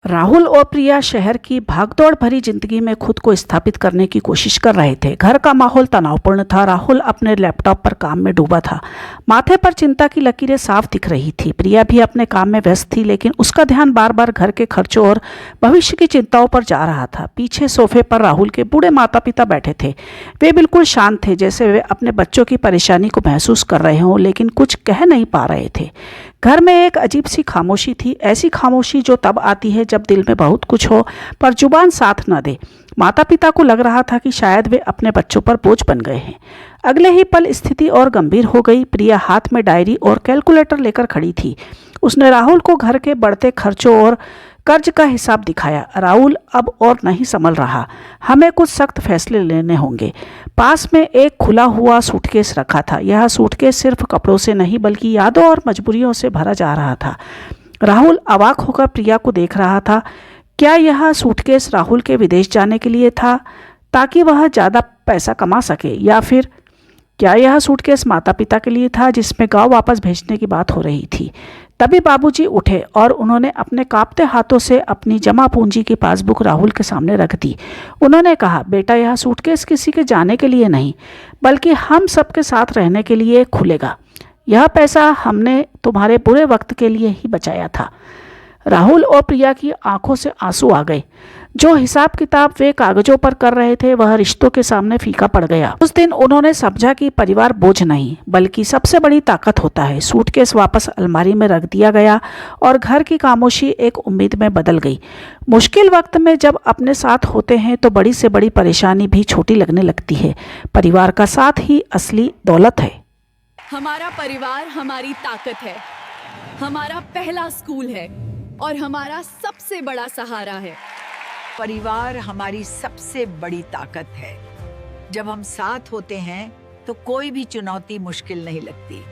राहुल और प्रिया शहर की भागदौड़ भरी जिंदगी में खुद को स्थापित करने की कोशिश कर रहे थे। घर का माहौल तनावपूर्ण था। राहुल अपने लैपटॉप पर काम में डूबा था। माथे पर चिंता की लकीरें साफ दिख रही थी। प्रिया भी अपने काम में व्यस्त थी, लेकिन उसका ध्यान बार बार घर के खर्चों और भविष्य की चिंताओं पर जा रहा था। पीछे सोफे पर राहुल के बूढ़े माता पिता बैठे थे। वे बिल्कुल शांत थे, जैसे वे अपने बच्चों की परेशानी को महसूस कर रहे हों, लेकिन कुछ कह नहीं पा रहे थे। घर में एक अजीब सी खामोशी थी, ऐसी खामोशी जो तब आती है जब दिल में बहुत कुछ हो पर जुबान साथ न दे। माता पिता को लग रहा था कि शायद वे अपने बच्चों पर बोझ बन गए हैं। अगले ही पल स्थिति और गंभीर हो गई। प्रिया हाथ में डायरी और कैलकुलेटर लेकर खड़ी थी। उसने राहुल को घर के बढ़ते खर्चों और कर्ज का हिसाब दिखाया। राहुल, अब और नहीं संभल रहा, हमें कुछ सख्त फैसले लेने होंगे। पास में एक खुला हुआ सूटकेस रखा था। यह सूटकेस सिर्फ कपड़ों से नहीं बल्कि यादों और मजबूरियों से भरा जा रहा था। राहुल अवाक होकर प्रिया को देख रहा था। क्या यह सूटकेस राहुल के विदेश जाने के लिए था ताकि वह ज़्यादा पैसा कमा सके, या फिर क्या यह सूटकेस माता पिता के लिए था जिसमें गांव वापस भेजने की बात हो रही थी। तभी बाबूजी उठे और उन्होंने अपने कांपते हाथों से अपनी जमा पूंजी की पासबुक राहुल के सामने रख दी। उन्होंने कहा, बेटा, यह सूटकेस किसी के जाने के लिए नहीं बल्कि हम सबके साथ रहने के लिए खुलेगा। यह पैसा हमने तुम्हारे बुरे वक्त के लिए ही बचाया था। राहुल और प्रिया की आंखों से आंसू आ गए। जो हिसाब किताब वे कागजों पर कर रहे थे वह रिश्तों के सामने फीका पड़ गया। उस दिन उन्होंने समझा कि परिवार बोझ नहीं बल्कि सबसे बड़ी ताकत होता है। सूटकेस वापस अलमारी में रख दिया गया और घर की खामोशी एक उम्मीद में बदल गई। मुश्किल वक्त में जब अपने साथ होते हैं तो बड़ी से बड़ी परेशानी भी छोटी लगने लगती है। परिवार का साथ ही असली दौलत है। हमारा परिवार हमारी ताकत है, हमारा पहला स्कूल है और हमारा सबसे बड़ा सहारा है। परिवार हमारी सबसे बड़ी ताकत है। जब हम साथ होते हैं तो कोई भी चुनौती मुश्किल नहीं लगती।